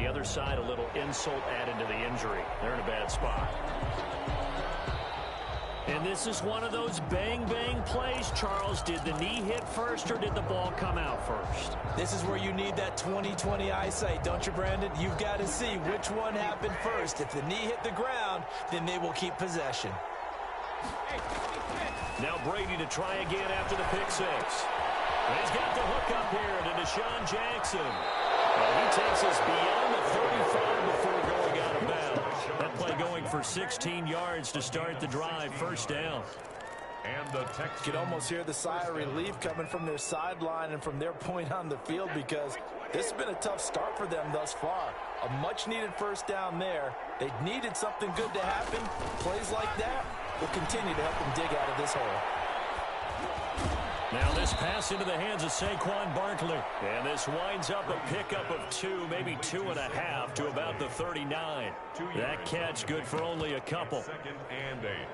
the other side, a little insult added to the injury. They're in a bad spot. And this is one of those bang-bang plays, Charles. Did the knee hit first or did the ball come out first? This is where you need that 20/20 eyesight, don't you, Brandon? You've got to see which one happened first. If the knee hit the ground, then they will keep possession. Now Brady to try again after the pick six. And he's got the hook up here to Deshaun Jackson. He takes us beyond the 35 before going out of bounds. That play going for 16 yards to start the drive. First down. And the Texans. You can almost hear the sigh of relief coming from their sideline and from their point on the field, because this has been a tough start for them thus far. A much-needed first down there. They needed something good to happen. Plays like that will continue to help them dig out of this hole. Now this pass into the hands of Saquon Barkley. And this winds up a pickup of 2, maybe 2.5 to about the 39. That catch good for only a couple. Second and 8.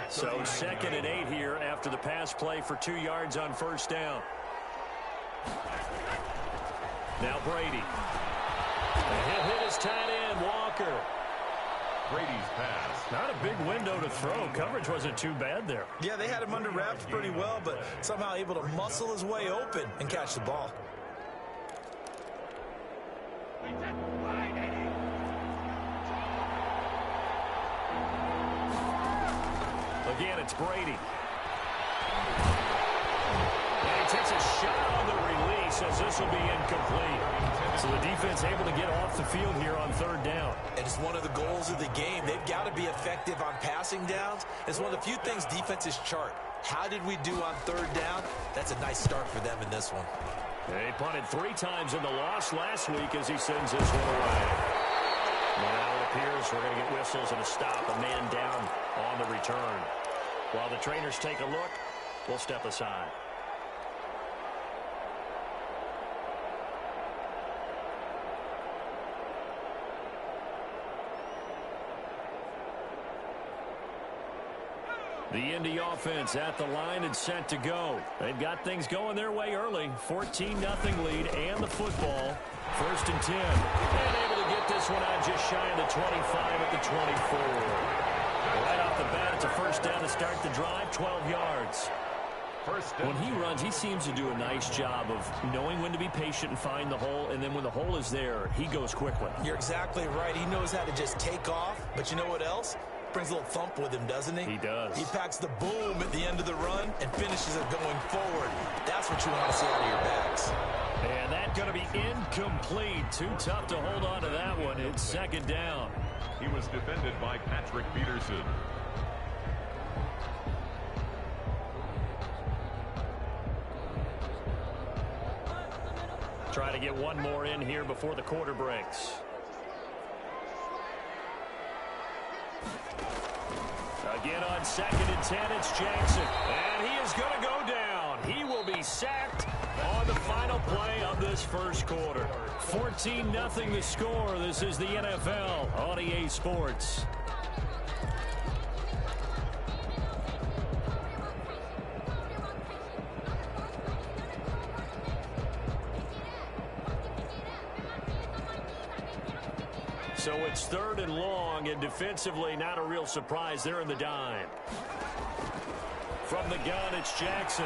So second and 8 here after the pass play for 2 yards on first down. Now Brady. And he'll hit his tight end, Walker. Brady's pass. Not a big window to throw. Coverage wasn't too bad there. Yeah, they had him under wraps pretty well, but somehow able to muscle his way open and catch the ball. Again, it's Brady. And he takes a shot on the release as this will be incomplete. So the defense able to get off the field here on third down. And it's one of the goals of the game. They've got to be effective on passing downs. It's one of the few things defenses chart. How did we do on third down? That's a nice start for them in this one. They punted 3 times in the loss last week as he sends this one away. Now it appears we're going to get whistles and a stop, a man down on the return. While the trainers take a look, we'll step aside. The Indy offense at the line and set to go. They've got things going their way early. 14-0 lead and the football. First and 10. And able to get this one out just shy of the 25 at the 24. Right off the bat, it's a first down to start the drive, 12 yards. When he runs, he seems to do a nice job of knowing when to be patient and find the hole, and then when the hole is there, he goes quickly. You're exactly right. He knows how to just take off, but you know what else? Brings a little thump with him, doesn't he? He does. He packs the boom at the end of the run and finishes it going forward. That's what you want to see out of your backs. And that's going to be incomplete. Too tough to hold on to that one. It's second down. He was defended by Patrick Peterson. Try to get one more in here before the quarter breaks. Again on second and 10, it's Jackson. And he is going to go down. He will be sacked on the final play of this first quarter. 14-0 the score. This is the NFL on EA Sports. So it's third and long, and defensively not a real surprise. They're in the dime. From the gun, it's Jackson.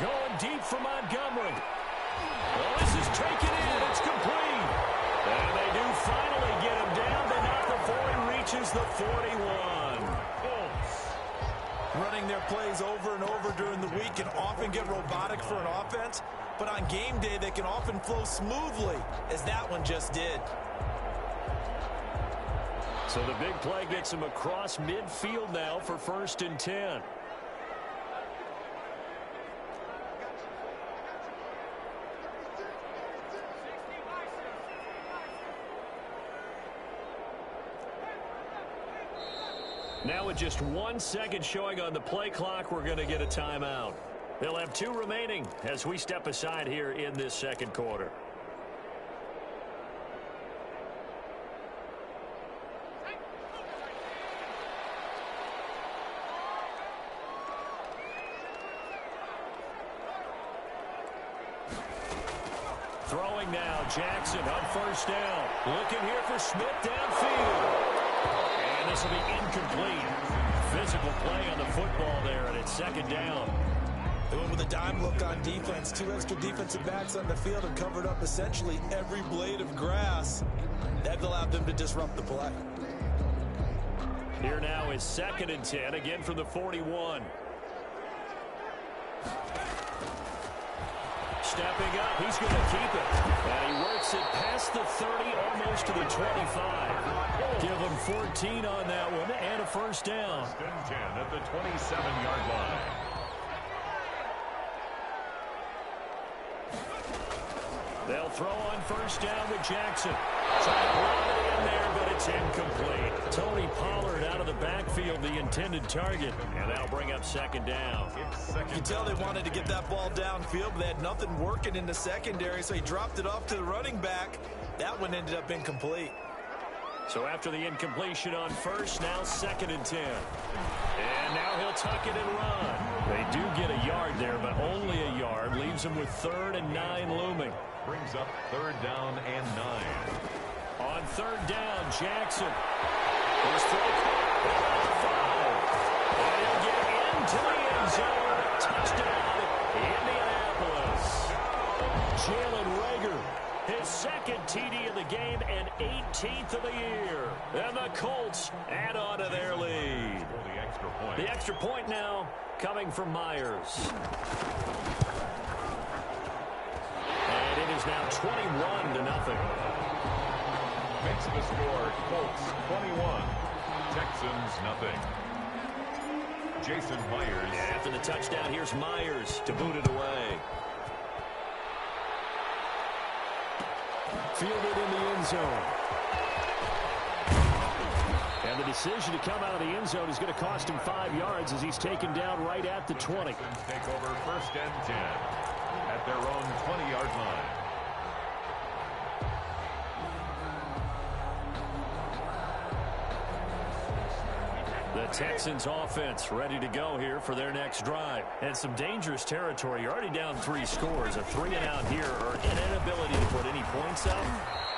Going deep for Montgomery. Well, this is taken in. It's complete. And they do finally get him down, but not before he reaches the 41. Running their plays over and over during the week can often get robotic for an offense, but on game day they can often flow smoothly, as that one just did. So the big play gets him across midfield now for first and 10. Now with just 1 second showing on the play clock, we're going to get a timeout. They'll have 2 remaining as we step aside here in this second quarter. Throwing now, Jackson on first down. Looking here for Smith downfield. And this will be incomplete. Physical play on the football there, and it's second down. They went with a dime look on defense. 2 extra defensive backs on the field and covered up essentially every blade of grass. That allowed them to disrupt the play. Here now is 2nd and 10, again from the 41. Stepping up, he's going to keep it. And he works it past the 30, almost to the 25. Give him 14 on that one, and a first down. 10 at the 27-yard line. They'll throw on first down with Jackson. Trying to lob it in there, but it's incomplete. Tony Pollard out of the backfield, the intended target. And that'll bring up 2nd down. You can tell they wanted to get that ball downfield, but they had nothing working in the secondary, so he dropped it off to the running back. That one ended up incomplete. So after the incompletion on first, now 2nd and 10. And now he'll tuck it and run. They do get a yard there, but only a yard. Leaves them with 3rd and 9 looming. Brings up 3rd down and 9. On 3rd down, Jackson. His throw caught 5. And he'll get into the end zone. Touchdown, Indianapolis. Jalen Reagor, his 2nd TD of the game and 18th of the year. And the Colts add on to their lead. The extra point. The extra point now coming from Myers. And it is now 21-0. Makes the score Colts 21, Texans nothing. Jason Myers. And after the touchdown, here's Myers to boot it away. Fielded in the end zone. And the decision to come out of the end zone is going to cost him 5 yards as he's taken down right at the 20. Texans take over 1st and 10 at their own 20-yard line. The Texans offense ready to go here for their next drive. And some dangerous territory. You're already down 3 scores. A 3-and-out here or an inability to put any points up.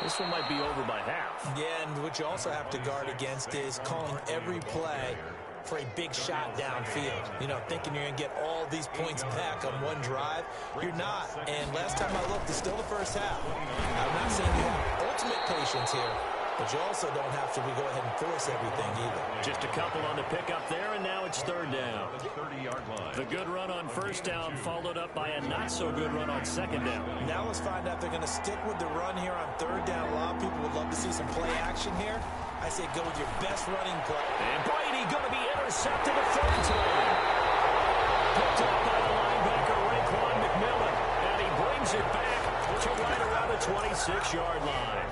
This one might be over by half. Yeah, and what you also have to guard against is calling every play for a big shot downfield. You know, thinking you're going to get all these points back on one drive. You're not. And last time I looked, it's still the first half. I'm not saying you have ultimate patience here, but you also don't have to go ahead and force everything either. Just a couple on the pickup there, and now it's 3rd down. The 30-yard line. The good run on first down followed up by a not-so-good run on 2nd down. Now let's find out if they're going to stick with the run here on 3rd down. A lot of people would love to see some play action here. I say go with your best running play. And Brady going to be intercepted the 3rd time. Picked up by the linebacker, Raekwon McMillan. And he brings it back to right around the 26-yard line.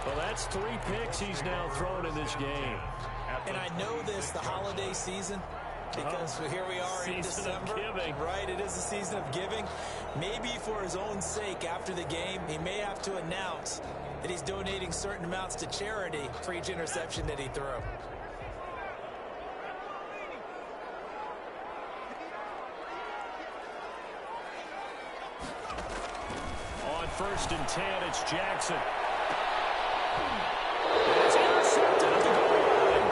Well, that's 3 picks he's now thrown in this game. And I know this, the holiday season, because here we are in December. Right, it is the season of giving. Maybe for his own sake after the game, he may have to announce that he's donating certain amounts to charity for each interception that he threw. On 1st and 10, it's Jackson. It's intercepted at the goal line.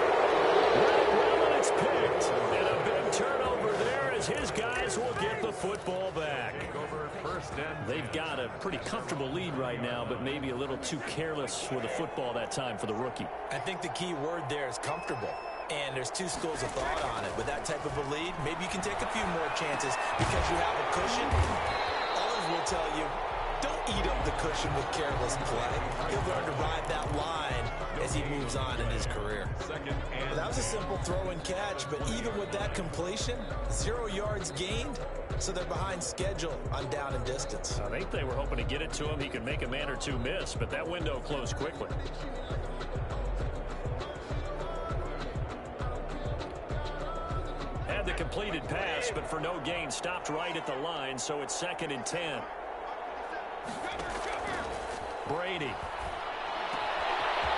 Right well, and it's picked. And a big turnover there as his guys will get the football back. They've got a pretty comfortable lead right now, but maybe a little too careless with the football that time for the rookie. I think the key word there is comfortable. And there's 2 schools of thought on it. With that type of a lead, maybe you can take a few more chances because you have a cushion. Others will tell you, don't eat up the cushion with careless play. He'll learn to ride that line as he moves on in his career. Well, that was a simple throw and catch, but even with that completion, 0 yards gained, so they're behind schedule on down and distance. I think they were hoping to get it to him. He could make a man or 2 miss, but that window closed quickly. Had the completed pass, but for no gain, stopped right at the line, so it's 2nd and 10. Brady.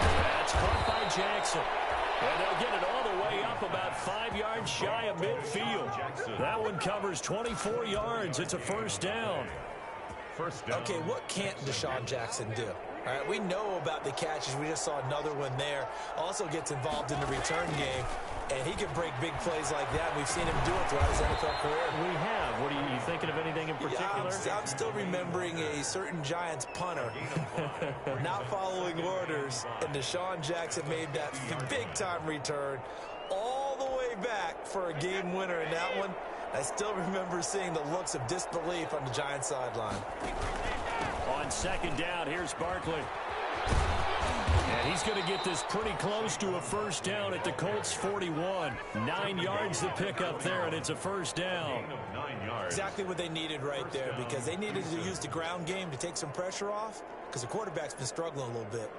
That's caught by Jackson. And they'll get it all the way up about 5 yards shy of midfield. That one covers 24 yards. It's a first down. first down. Okay, what can't Deshaun Jackson do? All right, we know about the catches. We just saw another one there. Also gets involved in the return game, and he can break big plays like that. We've seen him do it throughout his NFL career. We have. What are you thinking of anything in particular? Yeah, I'm still remembering a certain Giants punter not following orders, and Deshaun Jackson made that big-time return all the way back for a game winner in that one. I still remember seeing the looks of disbelief on the Giants sideline. On second down, here's Barkley. And he's going to get this pretty close to a first down at the Colts 41. 9 yards to pick up there, and it's a first down. Exactly what they needed right there, because they needed to use the ground game to take some pressure off, because the quarterback's been struggling a little bit.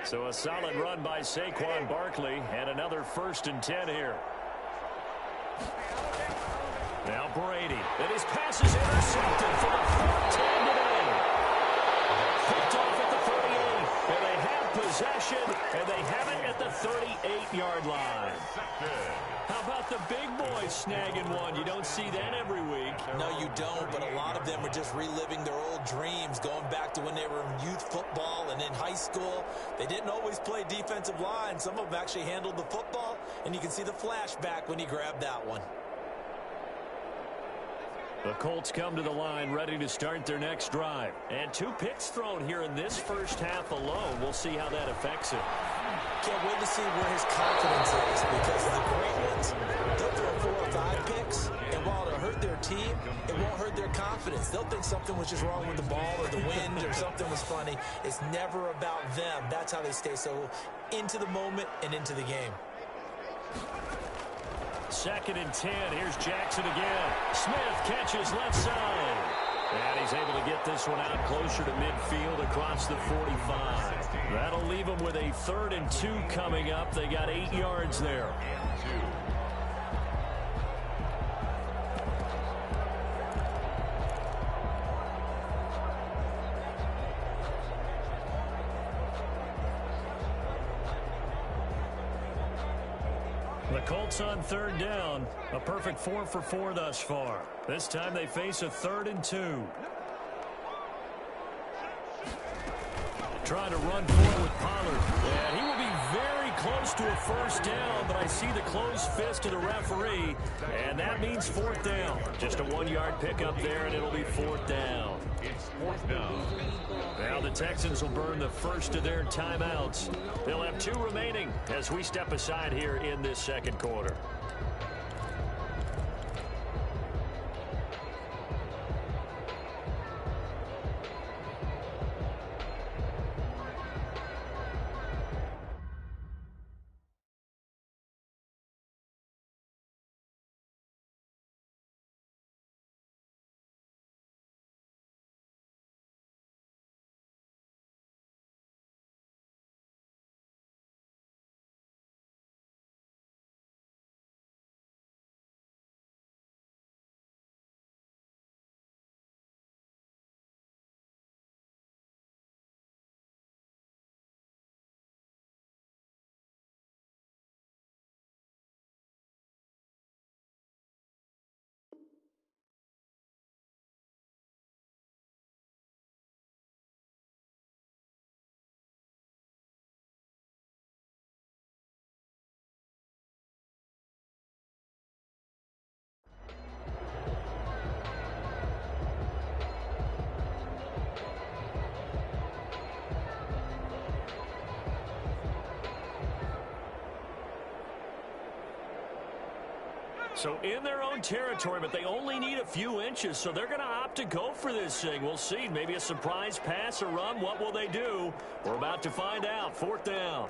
So a solid run by Saquon Barkley, and another 1st and 10 here. Now Brady, and his pass is intercepted for the 4th time today. Picked off at the 38, and they have possession, and they have it at the 38-yard line. How about the big boys snagging one? You don't see that every week. No, you don't, but a lot of them are just reliving their old dreams, going back to when they were in youth football and in high school. They didn't always play defensive line. Some of them actually handled the football, and you can see the flashback when he grabbed that one. The Colts come to the line ready to start their next drive. And 2 picks thrown here in this first half alone. We'll see how that affects him. Can't wait to see where his confidence is, because the great ones, they'll throw 4 or 5 picks, and while it'll hurt their team, it won't hurt their confidence. They'll think something was just wrong with the ball or the wind or something was funny. It's never about them. That's how they stay so into the moment and into the game. 2nd and 10. Here's Jackson again. Smith catches left side. And he's able to get this one out closer to midfield across the 45. That'll leave them with a 3rd and 2 coming up. They got 8 yards there. The Colts on 3rd down. A perfect 4 for 4 thus far. This time they face a 3rd and 2. Trying to run forward with Pollard. And he will be very close to a first down, but I see the closed fist of the referee, and that means 4th down. Just a 1-yard pickup there, and it'll be 4th down. It's 4th down. Now the Texans will burn the first of their timeouts. They'll have 2 remaining as we step aside here in this 2nd quarter. So in their own territory, but they only need a few inches, so they're going to opt to go for this thing. We'll see. Maybe a surprise pass or run. What will they do? We're about to find out. 4th down.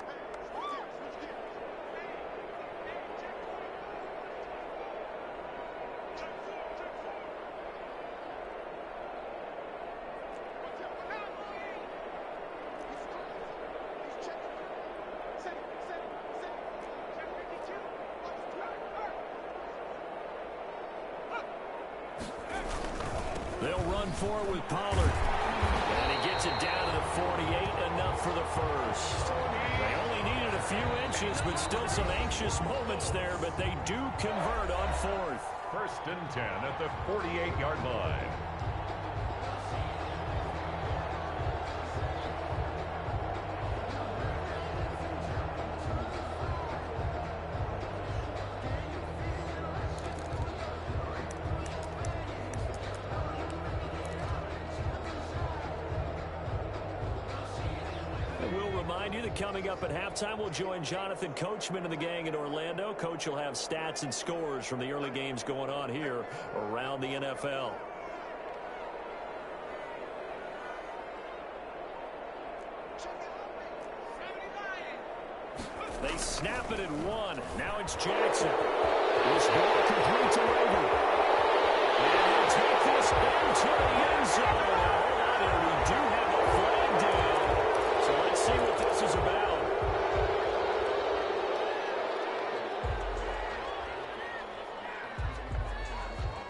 They'll run forward with Pollard. And he gets it down to the 48, enough for the first. They only needed a few inches, but still some anxious moments there, but they do convert on 4th. 1st and 10 at the 48-yard line. remind you that coming up at halftime, we'll join Jonathan Coachman and the gang in Orlando. Coach will have stats and scores from the early games going on here around the NFL. They snap it at one. Now it's Jackson. This ball complete to Rager. And he'll take this into the end zone. Now, hold on here. We do have a flag down. So let's see what this is about.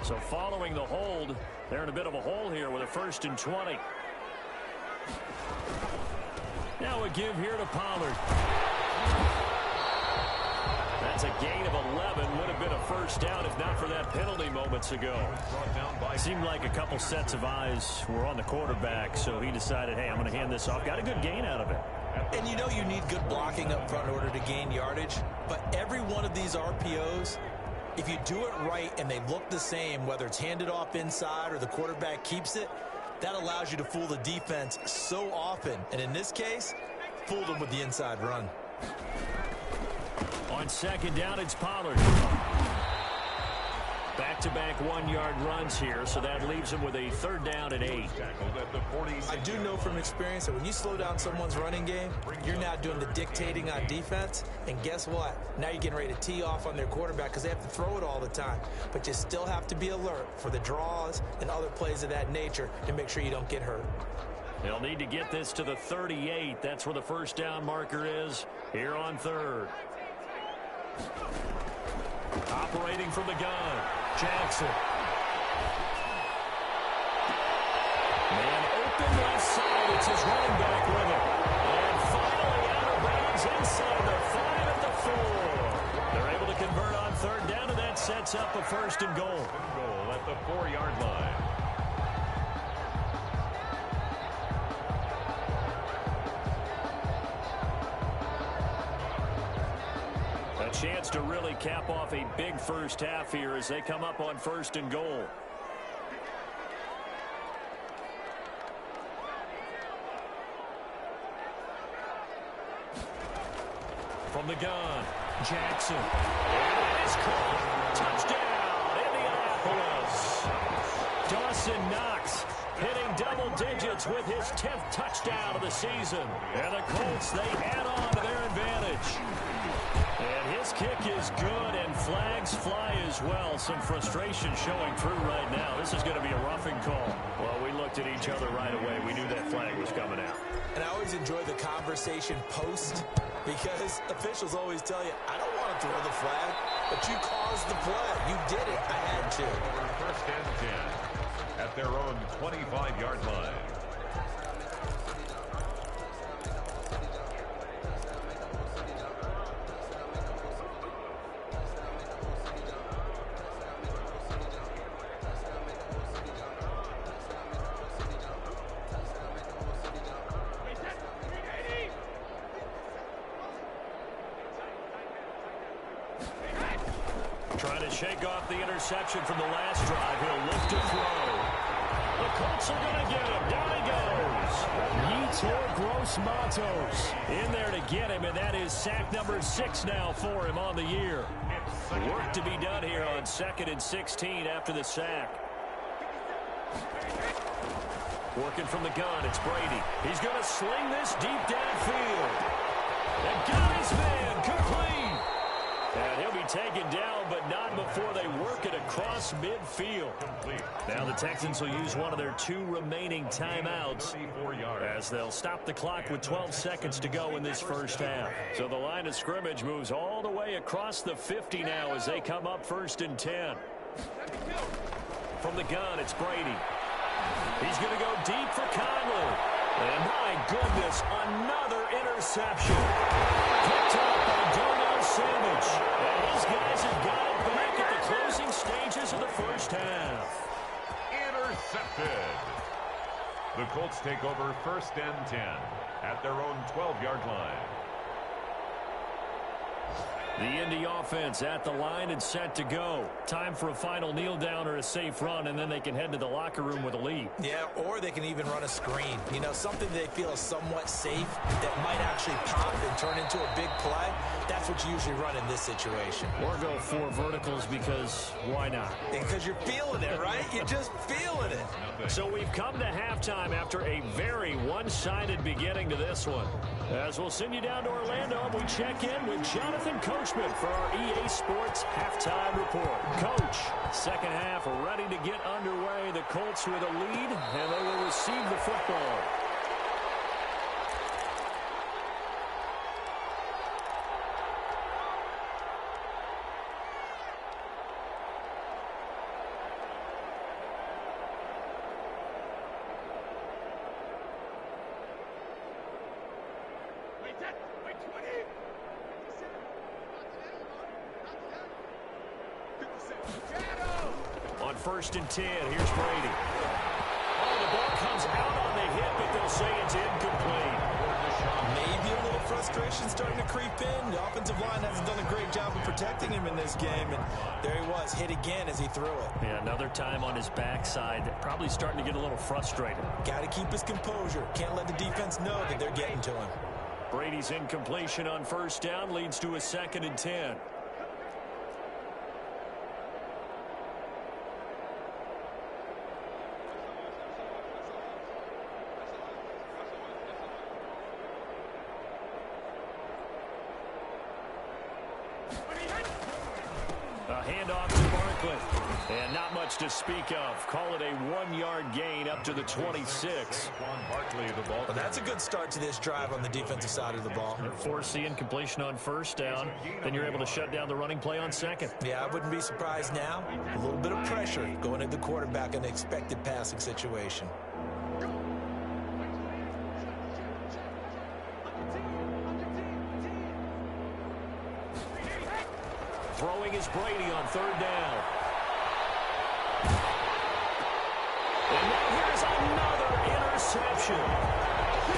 So following the hold, they're in a bit of a hole here with a 1st and 20. Now a give here to Pollard. That's a gain of 11. Would have been a 1st down if not for that penalty moments ago. Seemed like a couple sets of eyes were on the quarterback, so he decided, hey, I'm going to hand this off. Got a good gain out of it. And you know you need good blocking up front in order to gain yardage, but every one of these RPOs, if you do it right and they look the same, whether it's handed off inside or the quarterback keeps it, that allows you to fool the defense so often. And in this case, fooled them with the inside run. On 2nd down, it's Pollard. Back-to-back 1-yard runs here, so that leaves him with a 3rd down and 8. I do know from experience that when you slow down someone's running game, you're now doing the dictating on defense. And guess what? Now you're getting ready to tee off on their quarterback because they have to throw it all the time. But you still have to be alert for the draws and other plays of that nature to make sure you don't get hurt. They'll need to get this to the 38. That's where the 1st down marker is here on 3rd. Operating from the gun, Jackson. Man open left side. It's his running back with him. And finally out of bounds inside the 5 at the 4. They're able to convert on 3rd down, and that sets up a 1st and goal. Goal at the 4-yard line. A chance to really cap off a big 1st half here as they come up on 1st and goal. From the gun, Jackson. And it is caught. Touchdown, Indianapolis. Dawson Knox hitting double digits with his 10th touchdown of the season. And the Colts, they add on to their advantage. And his kick is good, and flags fly as well. Some frustration showing through right now. This is going to be a roughing call. Well, we looked at each other right away. We knew that flag was coming out. And I always enjoy the conversation post because officials always tell you, I don't want to throw the flag, but you caused the play. You did it. I had to. 1st and 10 at their own 25-yard line. Trying to shake off the interception from the last drive. He'll lift to throw. The Colts are going to get him. Down he goes. Yetur Gross-Matos in there to get him, and that is sack number 6 now for him on the year. Work to be done here on 2nd and 16 after the sack. Working from the gun, it's Brady. He's going to sling this deep downfield. And got his man complete. And he'll be taken down, but not before they work it across midfield. Now the Texans will use one of their 2 remaining timeouts as they'll stop the clock with 12 seconds to go in this 1st half. So the line of scrimmage moves all the way across the 50 now as they come up 1st and 10. From the gun, it's Brady. He's going to go deep for Conley. And my goodness, another interception. Picked up by Darnell Savage. And these guys have got it back at the closing stages of the 1st half. Intercepted. The Colts take over 1st and 10 at their own 12-yard line. The Indy offense at the line and set to go. Time for a final kneel down or a safe run, and then they can head to the locker room with a lead. Yeah, or they can even run a screen. You know, something they feel is somewhat safe that might actually pop and turn into a big play. That's what you usually run in this situation. Or go 4 verticals because why not? Because you're feeling it, right? You're just feeling it. So we've come to halftime after a very one-sided beginning to this one. As we'll send you down to Orlando, we check in with Jonathan Coachman for our EA Sports Halftime Report. Coach, second half ready to get underway. The Colts with a lead, and they will receive the football. On 1st and 10, here's Brady. Oh, the ball comes out on the hit, but they'll say it's incomplete. Maybe a little frustration starting to creep in. The offensive line hasn't done a great job of protecting him in this game, and there he was, hit again as he threw it. Yeah, another time on his backside, probably starting to get a little frustrated. Got to keep his composure. Can't let the defense know that they're getting to him. Brady's incompletion on 1st down leads to a 2nd and 10. A handoff to Barkley. And not much to speak of. Call it a 1-yard gain up to the 26. Well, that's a good start to this drive on the defensive side of the ball. Force the incompletion on 1st down. Then you're able to shut down the running play on 2nd. Yeah, I wouldn't be surprised now. A little bit of pressure going at the quarterback in an expected passing situation. Throwing is Brady on 3rd down. And now here's another interception.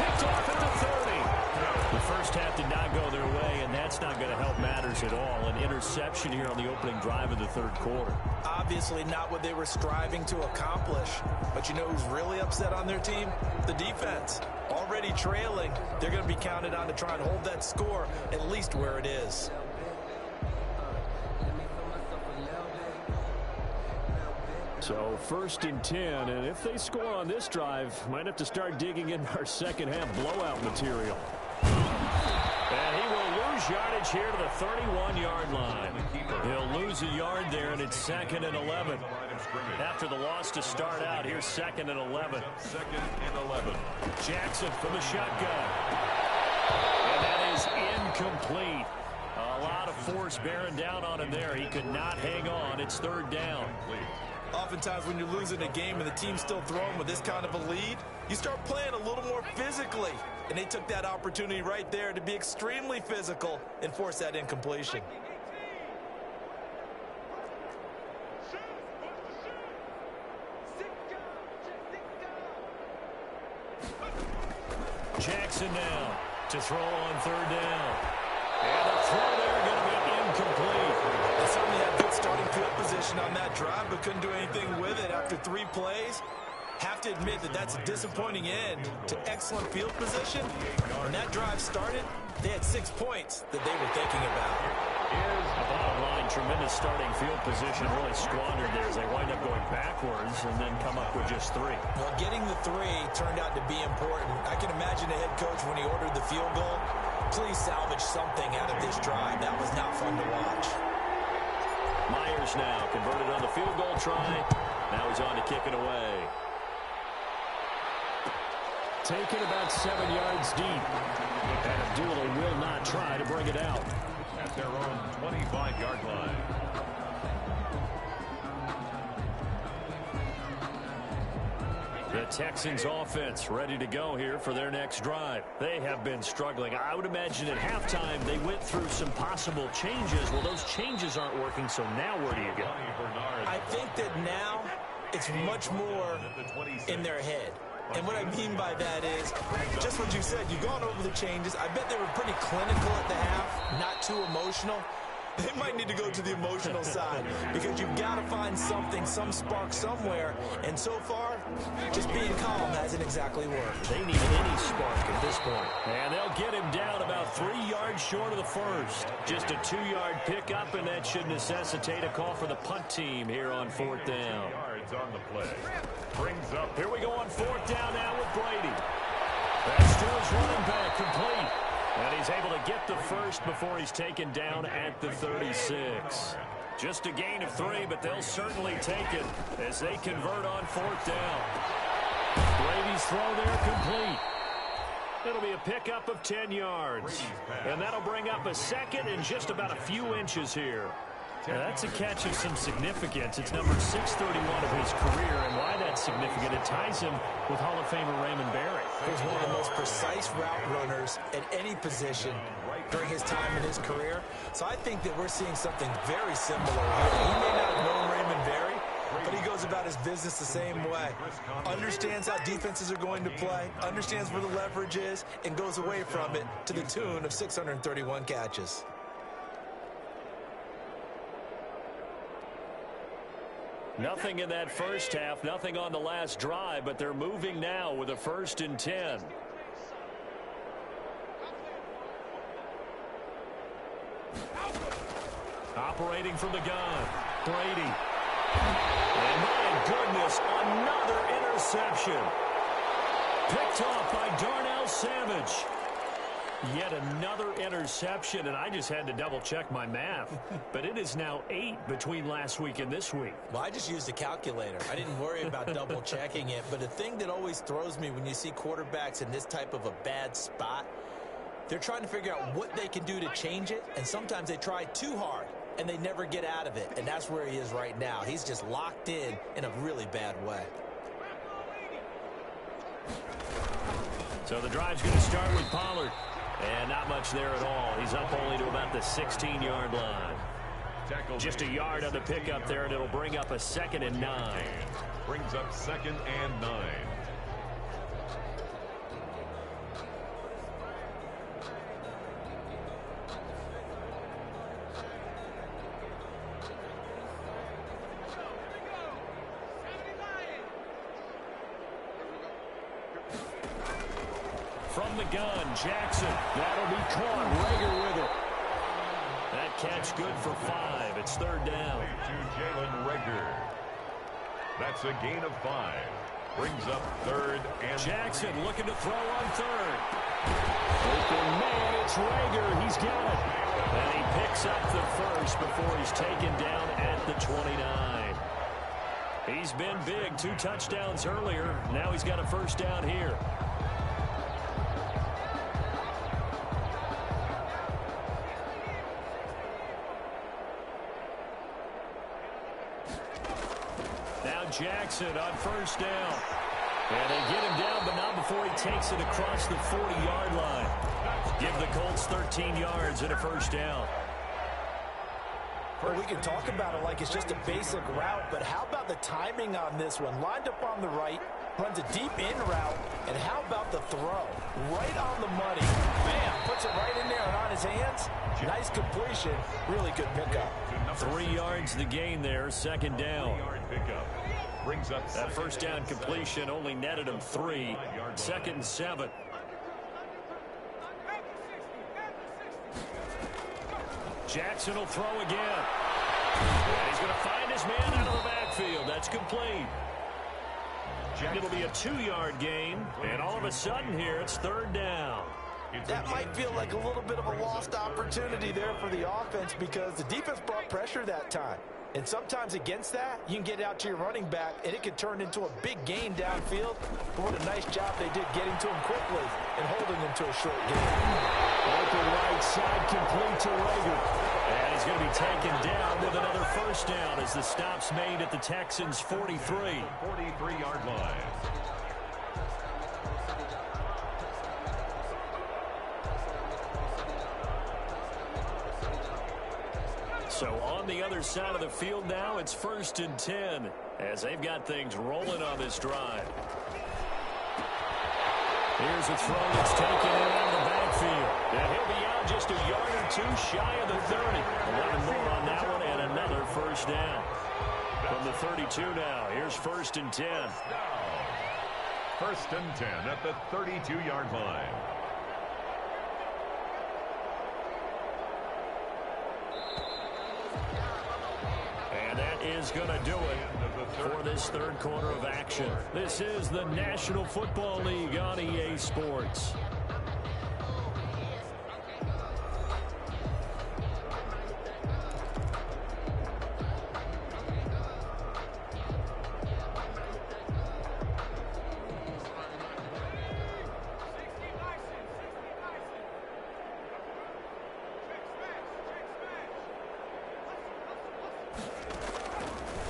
Picked off at the 30. The first half did not go their way, and that's not going to help matters at all. An interception here on the opening drive of the 3rd quarter. Obviously not what they were striving to accomplish. But you know who's really upset on their team? The defense. Already trailing, they're going to be counted on to try and hold that score at least where it is. So 1st and 10, and if they score on this drive, might have to start digging in our second half blowout material. And he will lose yardage here to the 31-yard line. He'll lose a yard there, and it's 2nd and 11. After the loss to start out, here's 2nd and 11. 2nd and 11. Jackson from the shotgun. And that is incomplete. A lot of force bearing down on him there. He could not hang on. It's 3rd down. Oftentimes when you're losing a game and the team's still throwing with this kind of a lead, you start playing a little more physically. And they took that opportunity right there to be extremely physical and force that incompletion. Jackson now to throw on 3rd down. And the throw there going to be incomplete. They certainly had good starting field position on that drive, but couldn't do anything with it after 3 plays. Have to admit that that's a disappointing end to excellent field position. When that drive started, they had 6 points that they were thinking about. The bottom line, tremendous starting field position, really squandered there as they wind up going backwards and then come up with just 3. Well, getting the 3 turned out to be important. I can imagine the head coach when he ordered the field goal, please salvage something out of this drive. That was not fun to watch. Myers now converted on the field goal try. Now he's on to kick it away. Taken about 7 yards deep. And Abdullah will not try to bring it out. At their own 25-yard line. The Texans offense ready to go here for their next drive. They have been struggling. I would imagine at halftime they went through some possible changes. Well, those changes aren't working, so now where do you go? I think that now it's much more in their head. And what I mean by that is, just what you said, you've gone over the changes. I bet they were pretty clinical at the half, not too emotional. They might need to go to the emotional side because you've got to find something, some spark somewhere. And so far, just being calm hasn't exactly worked. They need any spark at this point. And they'll get him down about 3 yards short of the first. Just a 2-yard pickup, and that should necessitate a call for the punt team here on 4th down. Yards on the play. Brings up. Here we go on 4th down now with Brady. That's to his running back, complete. And he's able to get the first before he's taken down at the 36. Just a gain of 3, but they'll certainly take it as they convert on 4th down. Brady's throw there complete. It'll be a pickup of 10 yards. And that'll bring up a second and just about a few inches here. Now, that's a catch of some significance. It's number 631 of his career, and why that's significant, it ties him with Hall of Famer Raymond Barry. He's one of the most precise route runners at any position during his time in his career. So I think that we're seeing something very similar here. He may not have known Raymond Barry, but he goes about his business the same way. Understands how defenses are going to play, understands where the leverage is, and goes away from it to the tune of 631 catches. Nothing in that first half, nothing on the last drive, but they're moving now with a 1st and 10. Operating from the gun, Brady. And my goodness, another interception. Picked off by Darnell Savage. Yet another interception, and I just had to double-check my math. But it is now 8 between last week and this week. Well, I just used a calculator. I didn't worry about double-checking it. But the thing that always throws me when you see quarterbacks in this type of a bad spot, they're trying to figure out what they can do to change it, and sometimes they try too hard, and they never get out of it. And that's where he is right now. He's just locked in a really bad way. So the drive's going to start with Pollard. And not much there at all. He's up only to about the 16-yard line. Just a yard on the pickup there, and it'll bring up a 2nd and 9. Brings up 2nd and 9. From the gun, Jackson. That'll be caught. Rager with it. That catch good for 5. It's 3rd down. To Jalen Rager. That's a gain of 5. Brings up 3rd and Jackson looking to throw on 3rd. Open man, it's Rager. He's got it. And he picks up the first before he's taken down at the 29. He's been big. 2 touchdowns earlier. Now he's got a 1st down here. Jackson on 1st down. And they get him down, but not before he takes it across the 40-yard line. Give the Colts 13 yards and a 1st down. Well, we can talk about it like it's just a basic route, but how about the timing on this one? Lined up on the right, runs a deep in route, and how about the throw? Right on the money. Bam! Puts it right in there and on his hands. Nice completion. Really good pickup. 3 yards the gain there, 2nd down. 3-yard pickup. Brings up that 1st down completion only netted him 3. 2nd and 7. Jackson will throw again. And he's going to find his man out of the backfield. That's complete. It'll be a 2-yard gain, and all of a sudden here it's 3rd down. That might feel like a little bit of a lost opportunity there for the offense because the defense brought pressure that time. And sometimes against that, you can get out to your running back, and it could turn into a big gain downfield. But what a nice job they did getting to him quickly and holding him to a short gain. Open right side, complete to Rager. And he's going to be taken down with another 1st down as the stop's made at the Texans' 43. 43-yard line. So on the other side of the field now, it's 1st and 10 as they've got things rolling on this drive. Here's a throw that's taken in out of the backfield. field. And he'll be out just a yard or two shy of the 30. 11 more on that one and another first down. From the 32 now, here's 1st and 10. 1st and 10 at the 32-yard line. And that is going to do it for this third quarter of action. This is the National Football League on EA Sports.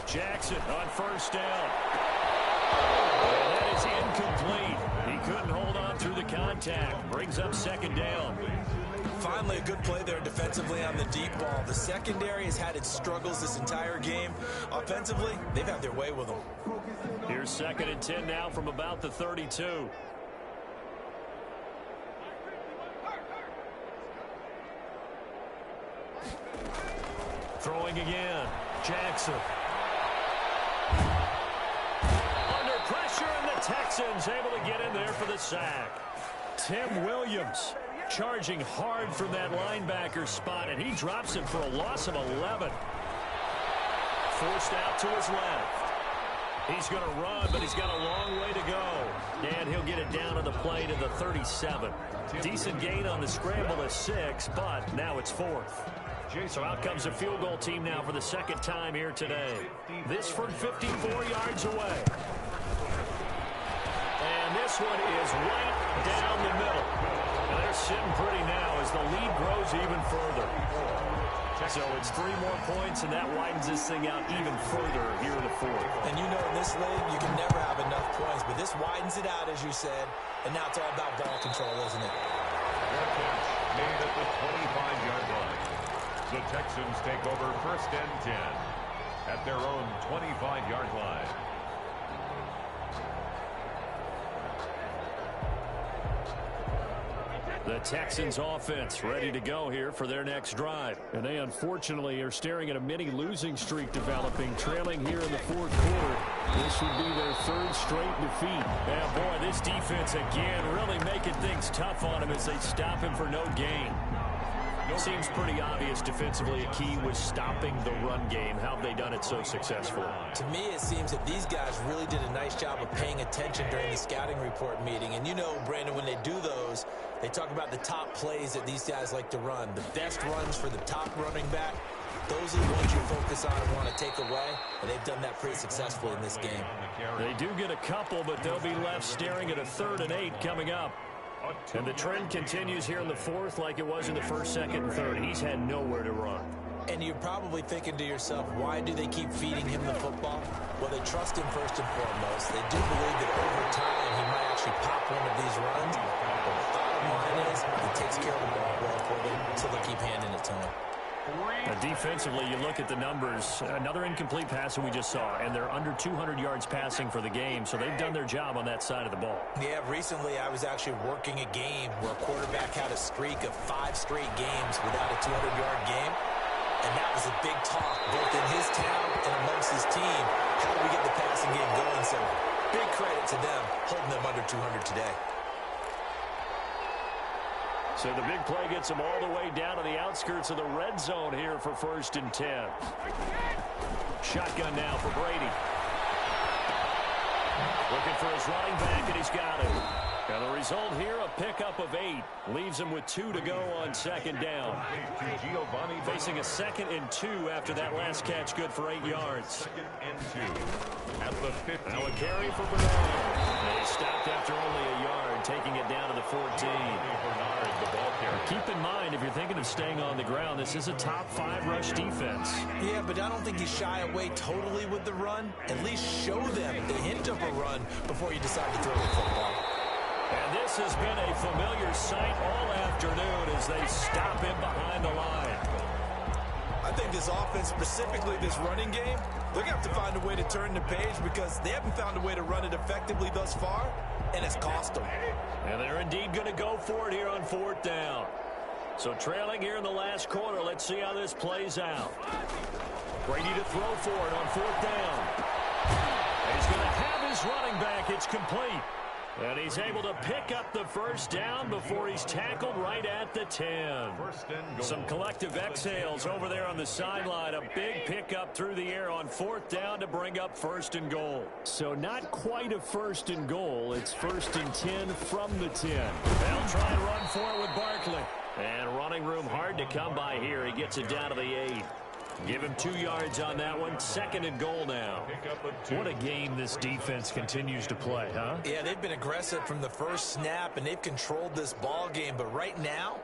Jackson on 1st down. And that is incomplete. He couldn't hold on through the contact. Brings up 2nd down. Finally, a good play there defensively on the deep ball. The secondary has had its struggles this entire game. Offensively, they've had their way with them. Here's 2nd and 10 now from about the 32. Throwing again. Jackson. Under pressure, and the Texans able to get in there for the sack. Tim Williams charging hard from that linebacker spot, and he drops him for a loss of 11. Forced out to his left. He's going to run, but he's got a long way to go. And he'll get it down to the play to the 37. Decent gain on the scramble to 6, but now it's 4th. So out comes a field goal team now for the 2nd time here today. This from 54 yards away. And this one is right down the middle. Now they're sitting pretty now as the lead grows even further. So it's 3 more points, and that widens this thing out even further here in the 4th. And you know in this league, you can never have enough points, but this widens it out, as you said, and now it's all about ball control, isn't it? Made at the 25-yard line. The Texans take over 1st and 10 at their own 25-yard line. The Texans offense ready to go here for their next drive. And they unfortunately are staring at a mini losing streak developing, trailing here in the 4th quarter. This would be their 3rd straight defeat. And boy, this defense again really making things tough on him as they stop him for no gain. Seems pretty obvious defensively a key was stopping the run game. How have they done it so successfully? To me, it seems that these guys really did a nice job of paying attention during the scouting report meeting. And you know, Brandon, when they do those, they talk about the top plays that these guys like to run. The best runs for the top running back, those are the ones you focus on and want to take away. And they've done that pretty successfully in this game. They do get a couple, but they'll be left staring at a 3rd and 8 coming up. And the trend continues here in the 4th like it was in the 1st, 2nd, and 3rd. He's had nowhere to run. And you're probably thinking to yourself, why do they keep feeding him the football? Well, they trust him first and foremost. They do believe that over time he might actually pop one of these runs. But the bottom line is he takes care of the ball well for them, so they keep handing it to him. Defensively, you look at the numbers. Another incomplete pass that we just saw, and they're under 200 yards passing for the game, so they've done their job on that side of the ball. Yeah, recently I was actually working a game where a quarterback had a streak of 5 straight games without a 200-yard game, and that was a big talk both in his town and amongst his team. How do we get the passing game going? So big credit to them holding them under 200 today. So the big play gets him all the way down to the outskirts of the red zone here for 1st and 10. Shotgun now for Brady. Looking for his running back, and he's got it. And the result here, a pickup of 8. Leaves him with 2 to go on 2nd down. Facing a 2nd and 2 after that last catch, good for 8 yards. 2nd and 2 at the 50. Now a carry for Bernard. They stopped after only a yard, taking it down to the 14. Keep in mind, if you're thinking of staying on the ground, this is a top 5 rush defense. Yeah, but I don't think you shy away totally with the run. At least show them the hint of a run before you decide to throw the football. And this has been a familiar sight all afternoon as they stop him behind the line. I think this offense, specifically this running game, they're going to have to find a way to turn the page because they haven't found a way to run it effectively thus far, and it's cost them. And they're in indeed going to go for it here on 4th down. So trailing here in the last quarter. Let's see how this plays out. Brady to throw for it on 4th down. He's going to have his running back. It's complete. And he's able to pick up the first down before he's tackled right at the 10. Some collective exhales over there on the sideline. A big pickup through the air on 4th down to bring up 1st and goal. So not quite a 1st and goal. It's 1st and 10 from the 10. They'll try and run for it with Barkley. And running room hard to come by here. He gets it down to the 8. Give him 2 yards on that one. 2nd and goal now. What a game this defense continues to play, huh? Yeah, they've been aggressive from the first snap, and they've controlled this ball game. But right now,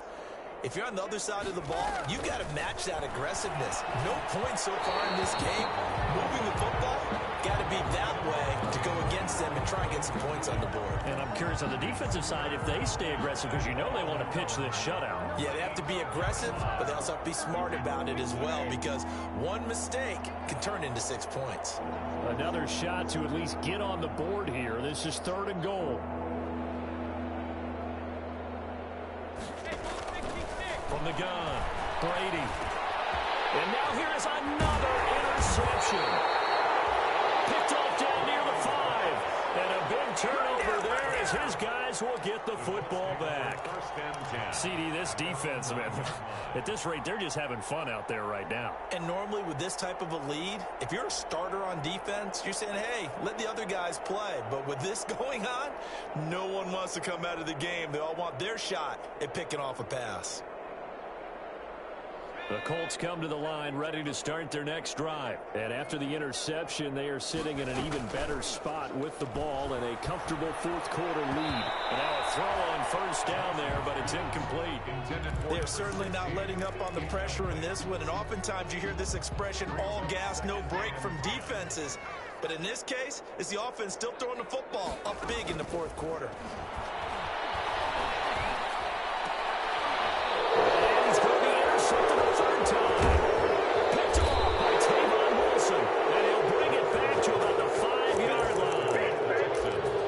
if you're on the other side of the ball, you got to match that aggressiveness. No points so far in this game. Moving the football, got to be that way to go against them and try and get some points on the board. And I'm curious on the defensive side if they stay aggressive, because you know they want to pitch this shutout. Yeah, they have to be aggressive, but they also have to be smart about it as well, because one mistake can turn into 6 points. Another shot to at least get on the board here. This is 3rd and goal. From the gun, Brady. And now here is another interception. Picked off down near the 5. And a big turnover there as his guys will get the football back. CD, this defense, man, at this rate, they're just having fun out there right now. And normally with this type of a lead, if you're a starter on defense, you're saying, hey, let the other guys play. But with this going on, no one wants to come out of the game. They all want their shot at picking off a pass. The Colts come to the line ready to start their next drive. And after the interception, they are sitting in an even better spot with the ball and a comfortable 4th quarter lead. And now a throw on 1st down there, but it's incomplete. They're certainly not letting up on the pressure in this one. And oftentimes you hear this expression, all gas, no break from defenses. But in this case, it's the offense still throwing the football up big in the 4th quarter.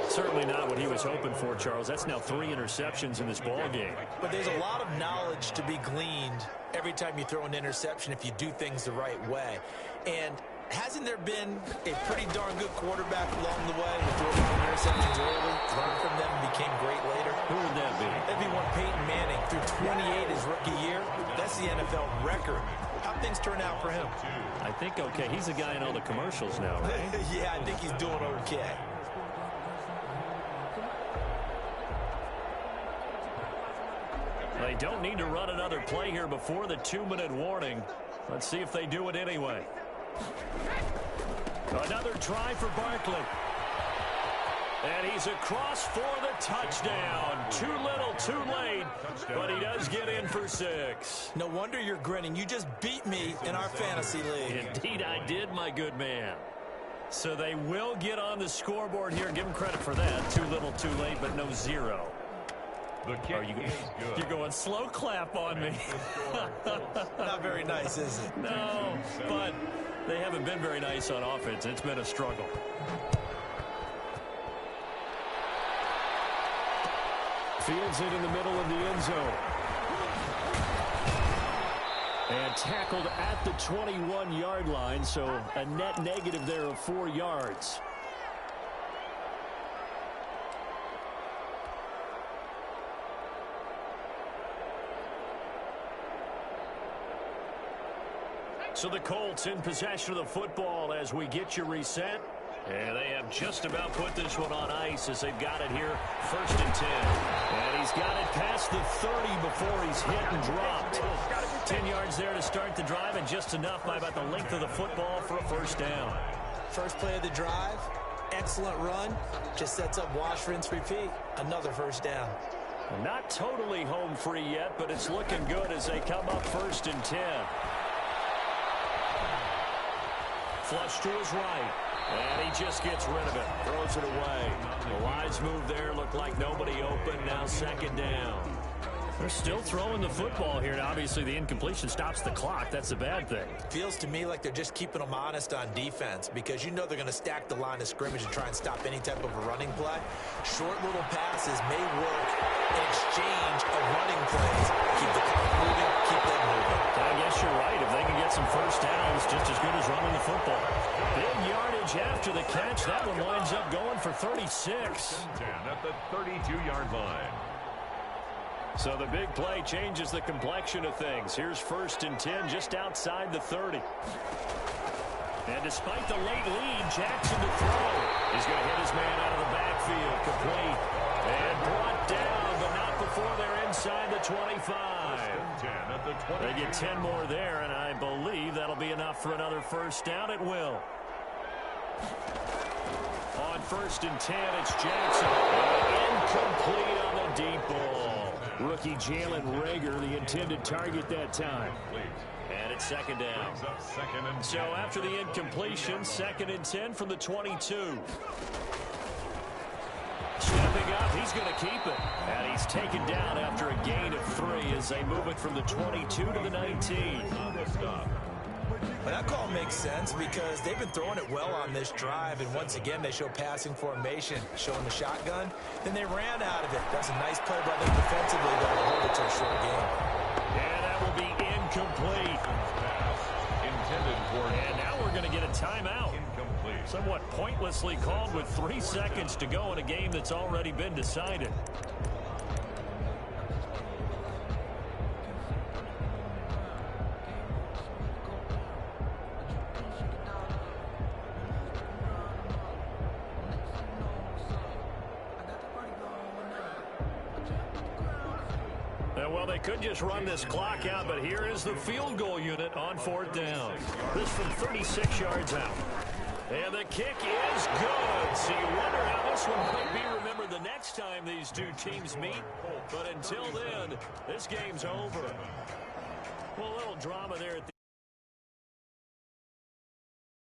Certainly not what he was hoping for, Charles. That's now 3 interceptions in this ball game. But there's a lot of knowledge to be gleaned every time you throw an interception if you do things the right way. And hasn't there been a pretty darn good quarterback along the way who threw some interceptions early, learned from them, and became great later? Who would that be? That'd be one Peyton Manning. Through 28 his rookie year, that's the NFL record. How'd things turn out for him? I think okay. He's the guy in all the commercials now, right? Yeah, I think he's doing okay. They don't need to run another play here before the 2-minute warning. Let's see if they do it anyway. Another try for Barkley. And he's across for the touchdown. Too little, too late, but he does get in for 6. No wonder you're grinning. You just beat me in our fantasy league. Indeed I did, my good man. So they will get on the scoreboard here. Give them credit for that. Too little, too late, but no 0. The kick is good. You're going slow clap on me. Not very nice, is it? No, but they haven't been very nice on offense. It's been a struggle. Fields it in the middle of the end zone. And tackled at the 21-yard line, so a net negative there of 4 yards. So the Colts in possession of the football as we get you reset. And they have just about put this one on ice as they've got it here. 1st and 10. And he's got it past the 30 before he's hit and dropped. 10 yards there to start the drive, and just enough by about the length of the football for a 1st down. First play of the drive, excellent run. Just sets up wash, rinse, repeat. Another 1st down. Not totally home free yet, but it's looking good as they come up 1st and 10. Flush to his right. And he just gets rid of it. Throws it away. The wise move there. Looked like nobody open. Now 2nd down. They're still throwing the football here. Now, obviously, the incompletion stops the clock. That's the bad thing. Feels to me like they're just keeping them honest on defense, because you know they're going to stack the line of scrimmage and try and stop any type of a running play. Short little passes may work catch. That one winds up going for 36. 10 at the 32-yard line. So the big play changes the complexion of things. Here's 1st and 10 just outside the 30. And despite the late lead, Jackson to throw. He's going to hit his man out of the backfield. Complete. And brought down, but not before they're inside the 25. 10 at the 20. They get 10 more there, and I believe that'll be enough for another first down. It will. On 1st and 10, it's Jackson. Incomplete on the deep ball. Rookie Jalen Reagor, the intended target that time. And it's 2nd down. So after the incompletion, 2nd and 10 from the 22. Stepping up, he's going to keep it. And he's taken down after a gain of 3 as they move it from the 22 to the 19. But that call makes sense because they've been throwing it well on this drive, and once again they show passing formation, showing the shotgun. Then they ran out of it. That's a nice play by them defensively, though, to hold it to a short game. And that will be incomplete. Intended for. And now we're going to get a timeout. Incomplete. Somewhat pointlessly called with 3 seconds to go in a game that's already been decided. Well, they could just run this clock out, but here is the field goal unit on 4th down. This from 36 yards out. And the kick is good. So you wonder how this one might be remembered the next time these two teams meet. But until then, this game's over. Well, a little drama there at the